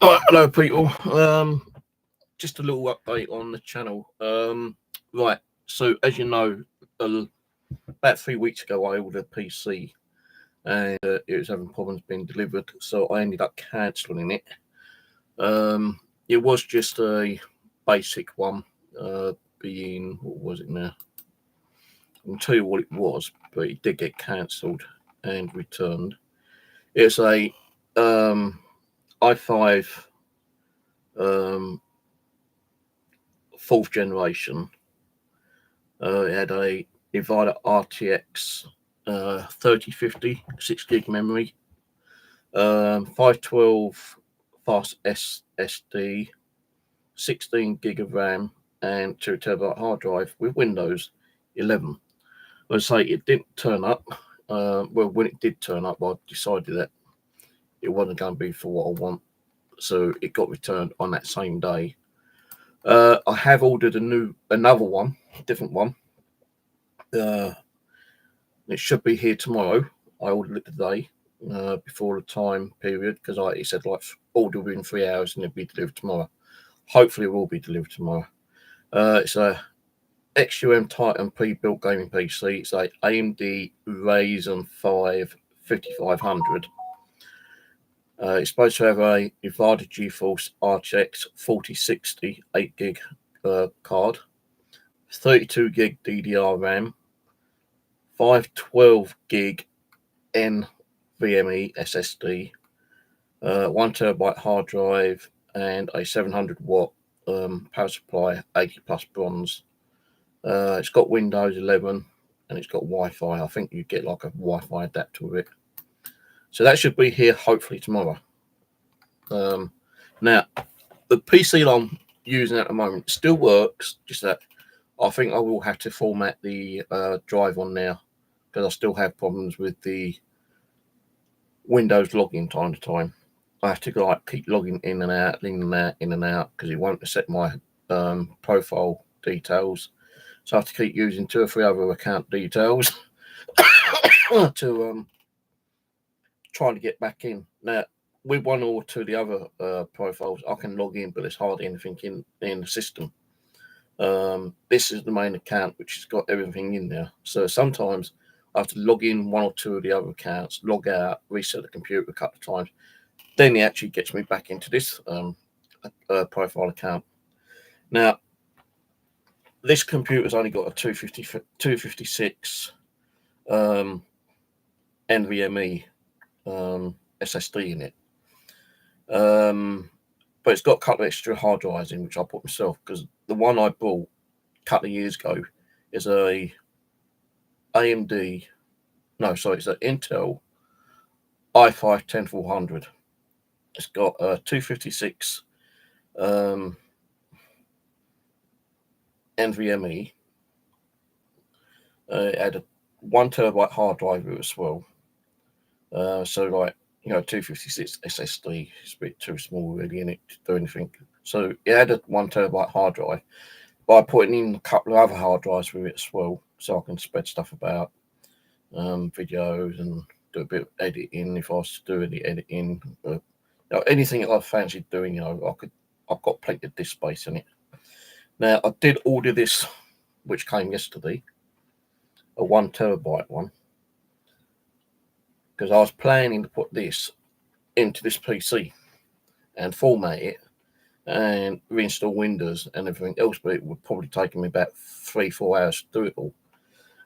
Hello, people. Just a little update on the channel. Right. So, as you know, about 3 weeks ago, I ordered a PC, and it was having problems being delivered. So I ended up cancelling it. It was just a basic one. Being what was it now? I'll tell you what it was, but it did get cancelled and returned. It's a i5 fourth generation. It had a Nvidia RTX 3050 6 gig memory, 512 fast SSD, 16 gig of RAM, and 2 terabyte hard drive with Windows 11. I say it didn't turn up. Well, when it did turn up, I decided that it wasn't going to be for what I want, so it got returned on that same day. I have ordered another one, different one. It should be here tomorrow. I ordered it today, before the time period, because it said like order within 3 hours and it'll be delivered tomorrow. Hopefully, it will be delivered tomorrow. It's a XUM Titan pre-built gaming PC. It's a AMD Ryzen 5 5500. It's supposed to have a Nvidia GeForce RTX 4060 8 gig card, 32 gig DDR RAM, 512 gig NVMe SSD, 1 terabyte hard drive, and a 700 watt power supply, 80 plus bronze. It's got Windows 11 and it's got Wi-Fi. I think you get like a Wi-Fi adapter with it. So that should be here hopefully tomorrow. Now, the PC that I'm using at the moment still works, just that I think I will have to format the drive on now, because I still have problems with the Windows login time to time. I have to keep logging in and out, because it won't accept my profile details. So I have to keep using 2 or 3 other account details to trying to get back in. Now, with 1 or 2 of the other profiles, I can log in, but there's hardly anything in the system. This is the main account, which has got everything in there. So sometimes I have to log in 1 or 2 of the other accounts, log out, reset the computer a couple of times. Then it actually gets me back into this profile account. Now, this computer's only got a 256 NVMe SSD in it. But it's got a couple of extra hard drives in, which I put myself, because the one I bought a couple of years ago is a it's an Intel i5 10400. It's got a 256 NVMe. It had a 1 terabyte hard drive with it as well. So 256 SSD is a bit too small really in it to do anything. So it had a 1 terabyte hard drive, by putting in a couple of other hard drives with it as well, so I can spread stuff about, videos, and do a bit of editing if I was to do any editing. Anything that I fancy doing, I've got plenty of disk space in it. Now, I did order this, which came yesterday, a 1 terabyte one, because I was planning to put this into this PC and format it and reinstall Windows and everything else, but it would probably take me about 3-4 hours to do it all.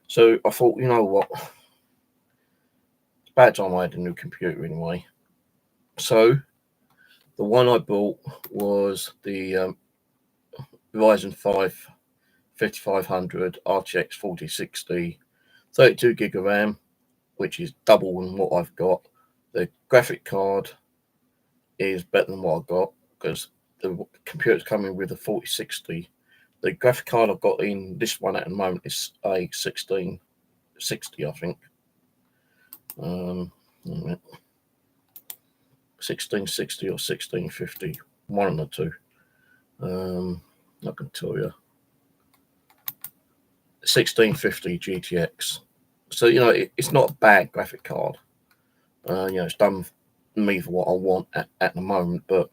So I thought, you know what, it's about time I had a new computer anyway. So the one I bought was the Ryzen 5 5500 RTX 4060, 32 gig of RAM, which is double than what I've got. The graphic card is better than what I've got, because the computer's coming with a 4060. The graphic card I've got in this one at the moment is a 1660, I think. 1660 or 1650, one of the two. I can tell you. 1650 GTX. So, it's not a bad graphic card. It's done me for what I want at the moment, but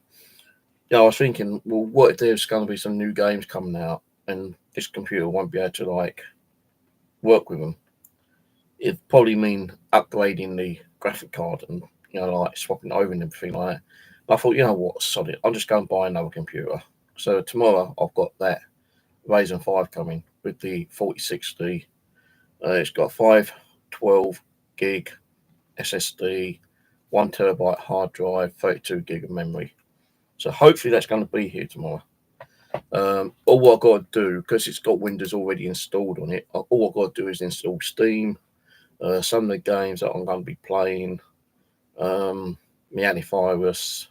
I was thinking, well, what if there's going to be some new games coming out and this computer won't be able to like work with them? It'd probably mean upgrading the graphic card and like swapping it over and everything like that. But I thought, you know what, sod it, I'll just go and buy another computer. So tomorrow I've got that Ryzen 5 coming with the 4060. It's got 512 gig SSD, 1 terabyte hard drive, 32 gig of memory. So hopefully that's going to be here tomorrow. All I've got to do, because it's got Windows already installed on it, all I've got to do is install Steam, some of the games that I'm going to be playing, the antivirus,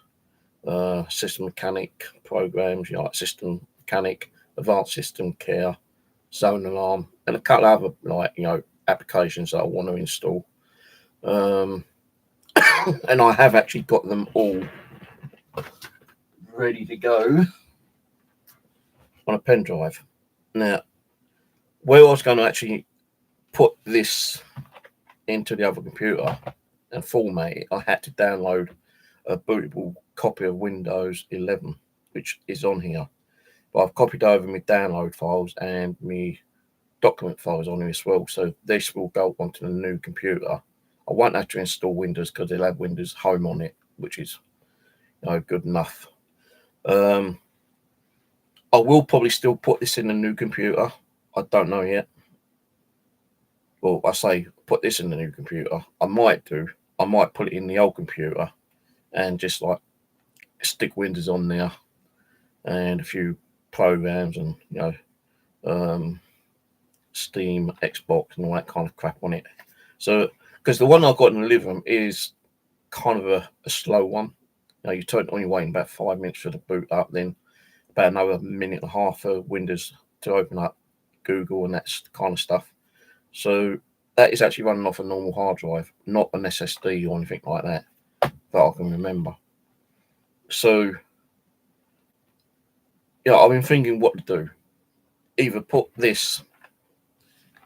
system mechanic programs, like System Mechanic, Advanced System Care, Zone Alarm, and a couple of other applications that I want to install. And I have actually got them all ready to go on a pen drive. Now, where I was going to actually put this into the other computer and format it, I had to download a bootable copy of Windows 11, which is on here. But I've copied over my download files and my document files on here as well. So this will go onto the new computer. I won't have to install Windows because they'll have Windows Home on it, which is good enough. I will probably still put this in the new computer. I don't know yet. Well, I say put this in the new computer. I might put it in the old computer and just like stick Windows on there and a few programs and Steam, Xbox, and all that kind of crap on it. So because the one I've got in the living room is kind of a slow one. You turn it on, you're waiting about 5 minutes for the boot up, then about another minute and a half for Windows to open up Google and that kind of stuff. So that is actually running off a normal hard drive, not an SSD or anything like that I can remember. So I've been thinking what to do. Either put this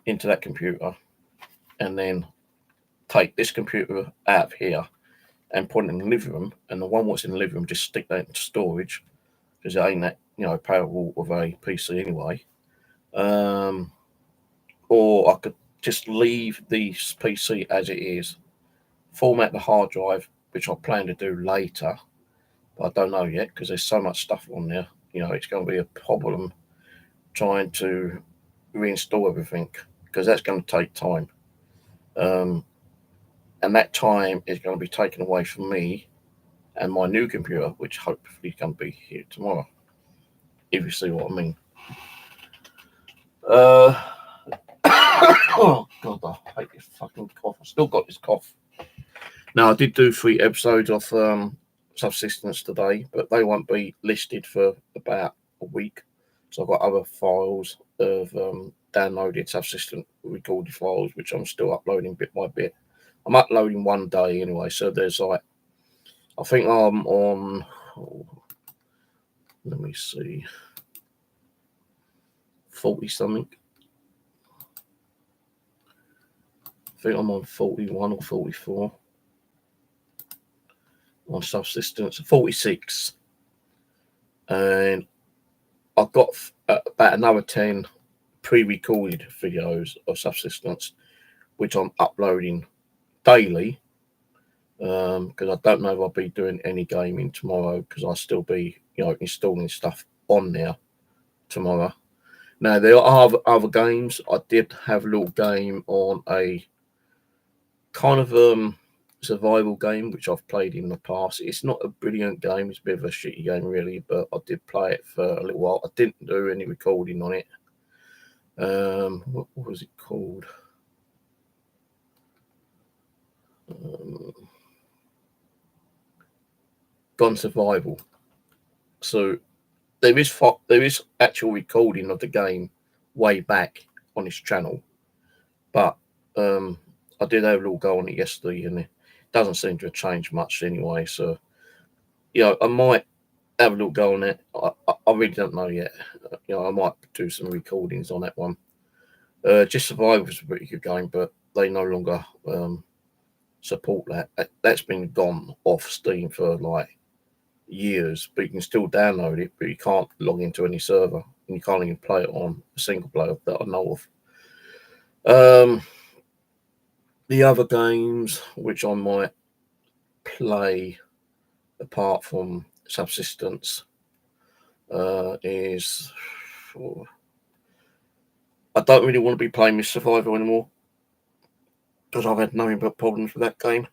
into that computer and then take this computer out of here and put it in the living room, and the one what's in the living room just stick that into storage because it ain't that powerful of a PC anyway. Or I could just leave the PC as it is, format the hard drive, which I plan to do later, but I don't know yet because there's so much stuff on there. It's going to be a problem trying to reinstall everything because that's going to take time. And that time is going to be taken away from me and my new computer, which hopefully is going to be here tomorrow, if you see what I mean. Oh, God, I hate this fucking cough. I still got this cough. Now, I did do 3 episodes of Subsistence today, but they won't be listed for about a week. So I've got other files of downloaded Subsistence recorded files, which I'm still uploading bit by bit. I'm uploading one day anyway, so there's like, I think I'm on, let me see, 40 something. I think I'm on 41 or 44 on Subsistence, 46. And I've got about another 10 pre-recorded videos of Subsistence, which I'm uploading daily, because I don't know if I'll be doing any gaming tomorrow because I'll still be installing stuff on there tomorrow. Now there are other games. I did have a little game on a kind of survival game which I've played in the past. It's not a brilliant game, it's a bit of a shitty game really, but I did play it for a little while. I didn't do any recording on it. What was it called? Gone Survival. So there is actual recording of the game way back on his channel, but I did have a little go on it yesterday, and it doesn't seem to have changed much anyway. So I might have a little go on it. I really don't know yet. I might do some recordings on that one. Just Survival was a pretty good game, but they no longer support that. That's been gone off Steam for like years, but you can still download it, but you can't log into any server, and you can't even play it on a single player that I know of. The other games which I might play apart from Subsistence is, I don't really want to be playing this Survival anymore because I've had nothing but problems with that game.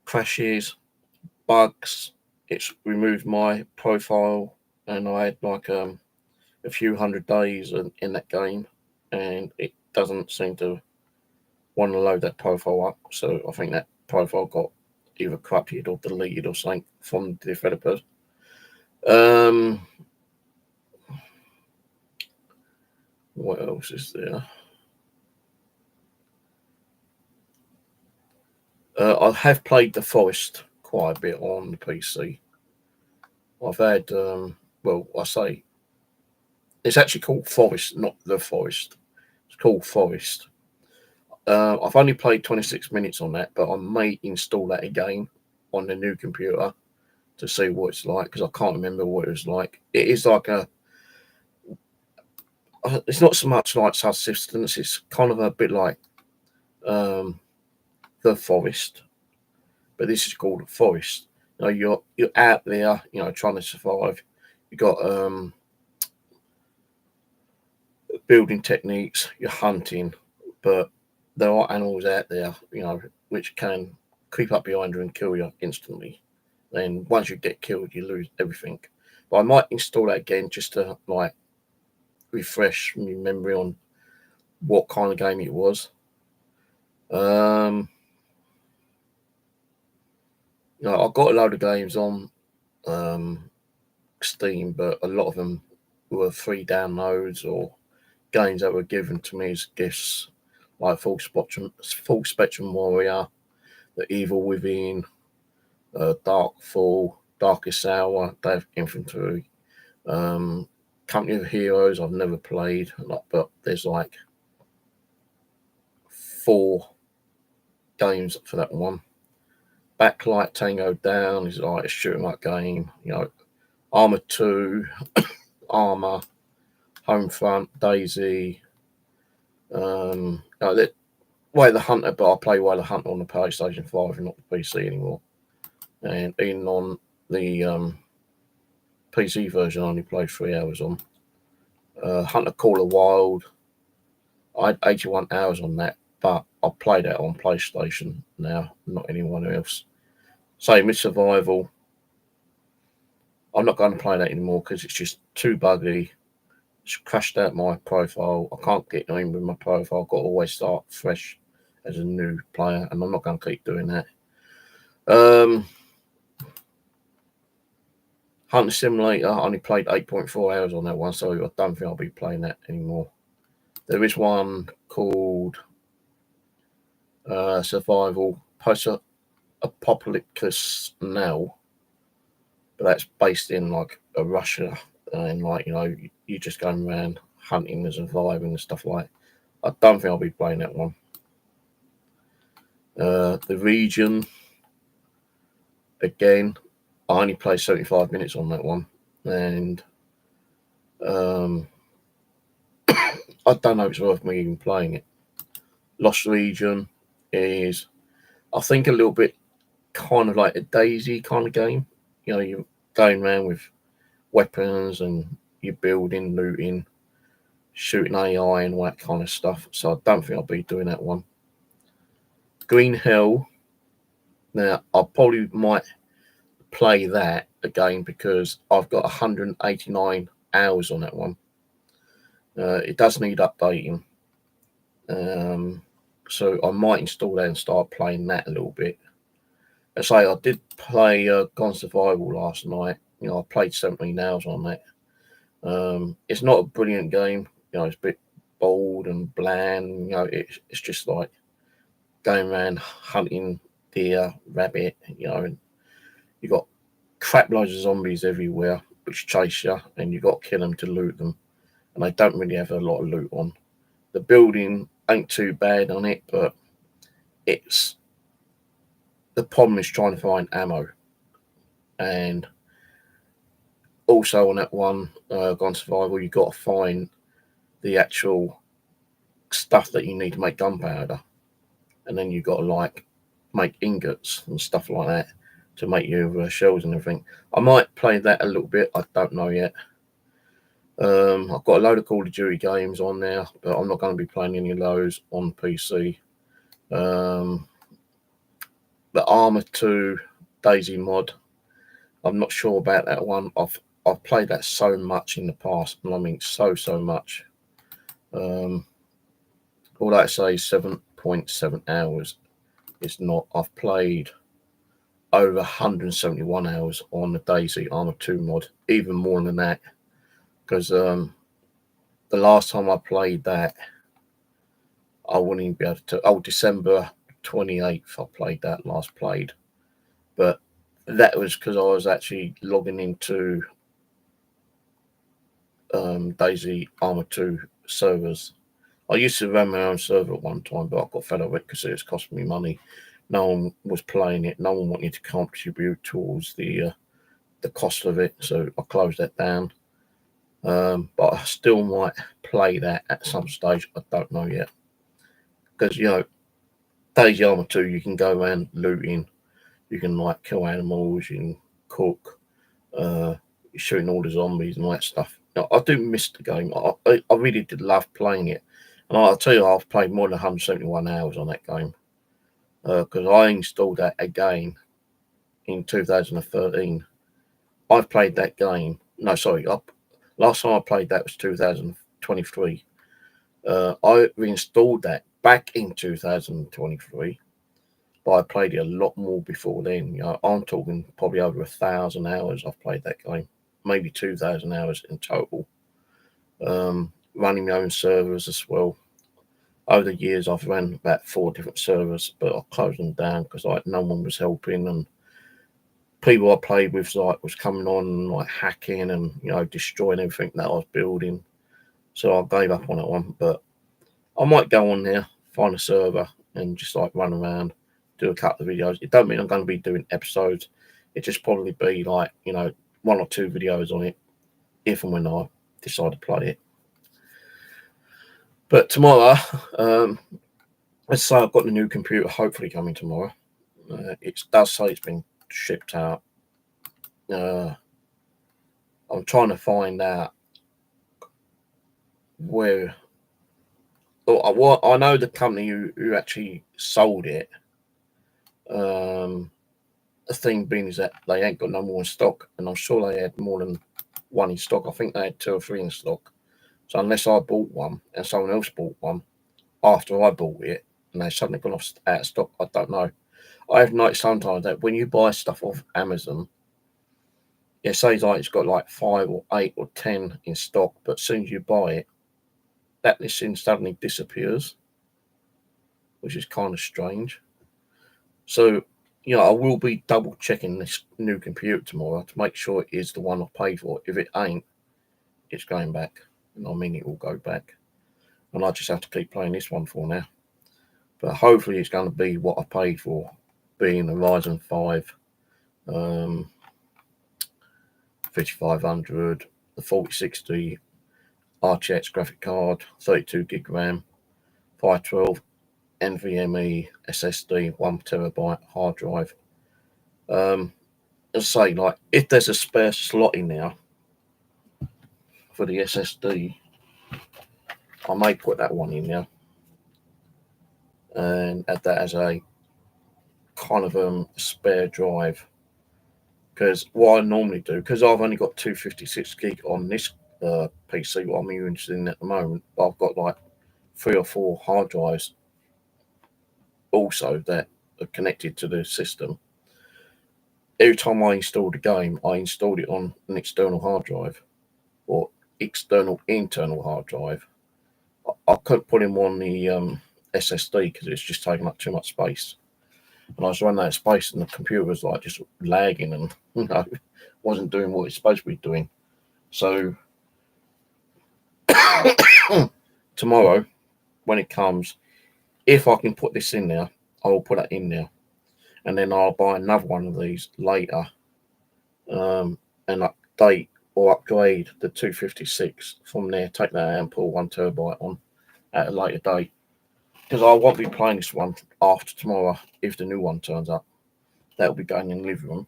Crashes, bugs. It's removed my profile, and I had like a few hundred days in that game, and it doesn't seem to want to load that profile up. So I think that profile got either corrupted or deleted or something from the developers. What else is there? I have played The Forest quite a bit on the PC. I've had, well, I say, it's actually called Forest, not The Forest. It's called Forest. I've only played 26 minutes on that, but I may install that again on the new computer to see what it's like, because I can't remember what it was like. It is like it's not so much like Subsistence, it's kind of a bit like The Forest, but this is called Forest. You know, you're out there, you know, trying to survive. You got building techniques, you're hunting, but there are animals out there, you know, which can creep up behind you and kill you instantly. Then once you get killed, you lose everything. But I might install that again just to like refresh my memory on what kind of game it was. You know, I've got a load of games on Steam, but a lot of them were free downloads or games that were given to me as gifts, like Full Spectrum Warrior, The Evil Within, Darkfall, Darkest Hour, Day of Infantry, Company of Heroes. I've never played, but there's like 4 games for that one. Backlight Tango Down is like a shooting up game. You know, Arma 2, Arma, Homefront, DayZ. Way the Hunter, but I play Way the Hunter on the PlayStation 5 and not the PC anymore. And even on the PC version, I only played 3 hours on. Hunter Call of Wild, I had 81 hours on that, but I play that on PlayStation now, not anyone else. Same with Survival. I'm not going to play that anymore because it's just too buggy. It's crashed out my profile. I can't get in with my profile. I've got to always start fresh as a new player, and I'm not going to keep doing that. Hunter Simulator, I only played 8.4 hours on that one, so I don't think I'll be playing that anymore. There is one called Survival Post-Apocalypse Now, but that's based in like a Russia, and like, you know, you're just going around hunting and surviving and stuff like that. I don't think I'll be playing that one. The Region, again, I only played 75 minutes on that one, and I don't know if it's worth me even playing it. Lost Region is, I think, a little bit kind of like a DayZ kind of game. You know, you're going around with weapons and you're building, looting, shooting AI and all that kind of stuff. So I don't think I'll be doing that one. Green Hell. Now, I probably might play that again because I've got 189 hours on that one. It does need updating. So I might install that and start playing that a little bit. I say I did play Gone Survival last night. You know, I played 17 hours on that. It's not a brilliant game. You know, it's a bit bold and bland. You know, it's just like going around hunting deer, rabbit. You know, and you got crap loads of zombies everywhere which chase you, and you got to kill them to loot them. And they don't really have a lot of loot on. The building ain't too bad on it, but the problem is trying to find ammo. And Also on that one, Gone Survival, you got to find the actual stuff that you need to make gunpowder, and then you got to like make ingots and stuff like that to make your shells and everything. I might play that a little bit. I don't know yet. I've got a load of Call of Duty games on there, but I'm not going to be playing any of those on PC. The Arma 2 DayZ mod, I'm not sure about that one. I've played that so much in the past, and I mean so much. All that say 7.7 hours. It's not. I've played over 171 hours on the DayZ Arma 2 mod, even more than that, because the last time I played that, I wouldn't even be able to. Oh, December 28th, I played that last played, but that was because I was actually logging into DayZ Arma 2 servers. I used to run my own server at one time, but I got fed up with it because it was costing me money. No one was playing it. No one wanted to contribute towards the cost of it, so I closed that down. But I still might play that at some stage. I don't know yet, because DayZ Arma 2, you can go around looting, you can like kill animals, you can cook, shooting all the zombies and all that stuff. I do miss the game. I really did love playing it, and I'll tell you, I've played more than 171 hours on that game, because I installed that again in 2013. I've played that game. No, sorry. Last time I played that was 2023. I reinstalled that back in 2023, but I played it a lot more before then. I'm talking probably over 1,000 hours I've played that game, maybe 2,000 hours in total. Running my own servers as well. Over the years, I've ran about 4 different servers, but I closed them down because no one was helping, and people I played with was coming on and hacking and destroying everything that I was building. So I gave up on that one. But I might go on there, find a server, and just run around, do a couple of videos. It don't mean I'm going to be doing episodes. It just probably be 1 or 2 videos on it, if and when I decide to play it. But tomorrow, let's say I've got the new computer hopefully coming tomorrow. It does say it's been shipped out. I'm trying to find out where. Well, I know the company who actually sold it. The thing being is that they ain't got no more in stock, and I'm sure they had more than 1 in stock. I think they had 2 or 3 in stock. So unless I bought one and someone else bought one after I bought it, and they suddenly gone out of stock, I don't know. I have noticed sometimes that when you buy stuff off Amazon, it says it's got 5 or 8 or 10 in stock, but as soon as you buy it, that listing suddenly disappears, which is kind of strange. So, I will be double checking this new computer tomorrow to make sure it is the one I paid for. If it ain't, it's going back. And I mean, it will go back. And I just have to keep playing this one for now. But hopefully it's going to be what I paid for, being a Ryzen 5 5500, the 4060 RTX graphic card, 32 gig RAM, 512 NVMe SSD, 1 terabyte hard drive. As I say, if there's a spare slot in there for the SSD, I may put that one in there and add that as a kind of spare drive. Because what I normally do, because I've only got 256 gig on this PC, what I'm using at the moment, but I've got 3 or 4 hard drives also that are connected to the system. Every time I installed a game, I installed it on an external hard drive or external internal hard drive. I couldn't put him on the SSD because it's just taking up too much space. And I was running out of space, and the computer was just lagging and wasn't doing what it's supposed to be doing. So tomorrow, when it comes, if I can put this in there, I will put that in there, and then I'll buy another one of these later and update or upgrade the 256 from there, take that out and pull 1 terabyte on at a later date. Because I won't be playing this one after tomorrow if the new one turns up. That'll be going in the living room.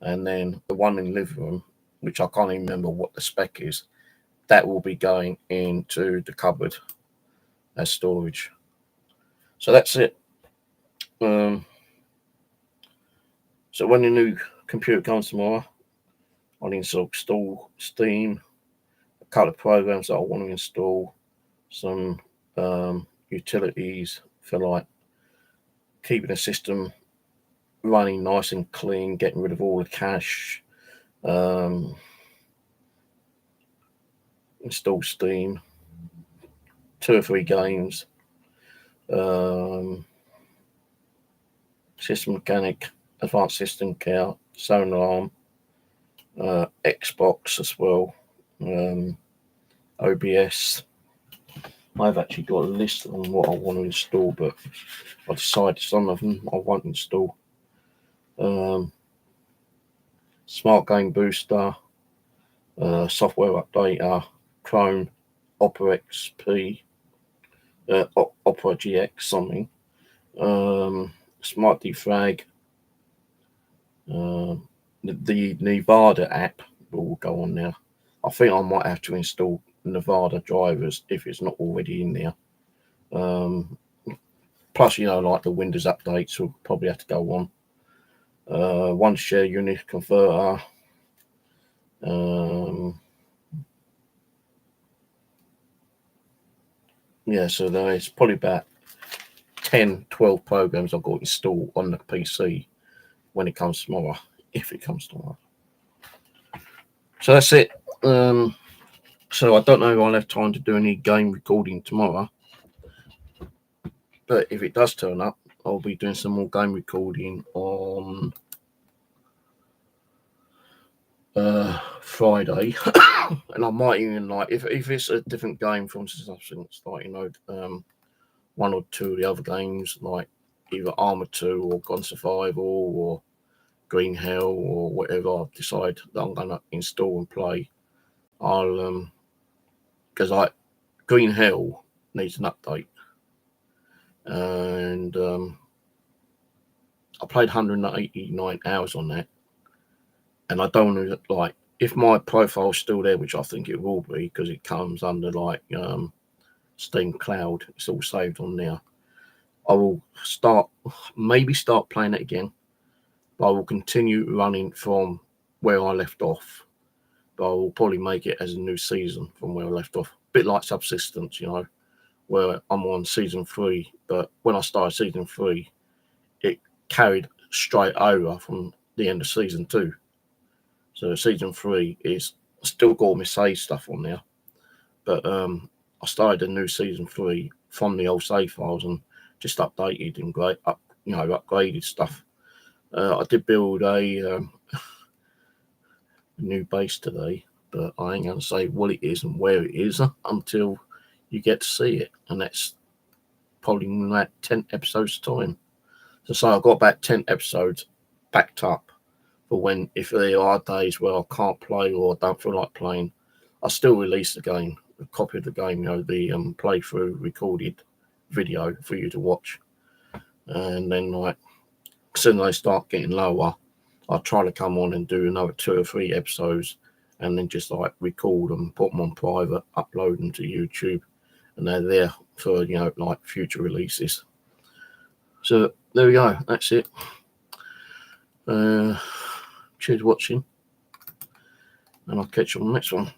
And then the one in the living room, which I can't even remember what the spec is, that will be going into the cupboard as storage. So that's it. So when the new computer comes tomorrow, I'll install Steam, a couple of programs that I want to install, some utilities for like keeping the system running nice and clean, getting rid of all the cache, install Steam, 2 or 3 games, System Mechanic, Advanced System Care, Sonar Alarm, Xbox as well, OBS. I've actually got a list on what I want to install, but I decided some of them I won't install. Smart Game Booster, Software Updater, Chrome, Opera XP, Opera GX something, Smart Defrag, the Nevada app will go on there. I think I might have to install Nevada drivers if it's not already in there. Plus, like the Windows updates will probably have to go on. One share unit converter. Yeah, so there's probably about 10, 12 programs I've got installed on the PC when it comes tomorrow, if it comes tomorrow. So that's it. So I don't know if I'll have time to do any game recording tomorrow, but if it does turn up, I'll be doing some more game recording on Friday. And I might even, like, if it's a different game from Subsistence, like, 1 or 2 of the other games, like either Arma 2 or Gone Survival or Green Hell or whatever I decide that I'm going to install and play, I'll because like Green Hell needs an update, and I played 189 hours on that, and I don't know, like, if my profile's still there, which I think it will be because it comes under like Steam Cloud, it's all saved on there. I will maybe start playing it again, but I will continue running from where I left off. But I will probably make it as a new season from where I left off. A bit like Subsistence, where I'm on season 3. But when I started season 3, it carried straight over from the end of season 2. So season 3 is still got all my save stuff on there. But I started a new season 3 from the old save files and just updated and upgraded stuff. I did build a new base today, but I ain't going to say what it is and where it is until you get to see it, and that's probably in that 10 episodes time. So I've got about 10 episodes backed up for when, if there are days where I can't play or don't feel like playing, I still release the game, a copy of the game, the playthrough recorded video for you to watch. And then, like, as soon as they start getting lower, I'll try to come on and do another 2 or 3 episodes, and then just like record them, put them on private, upload them to YouTube, and they're there for like future releases. So there we go. That's it. Cheers for watching, and I'll catch you on the next one.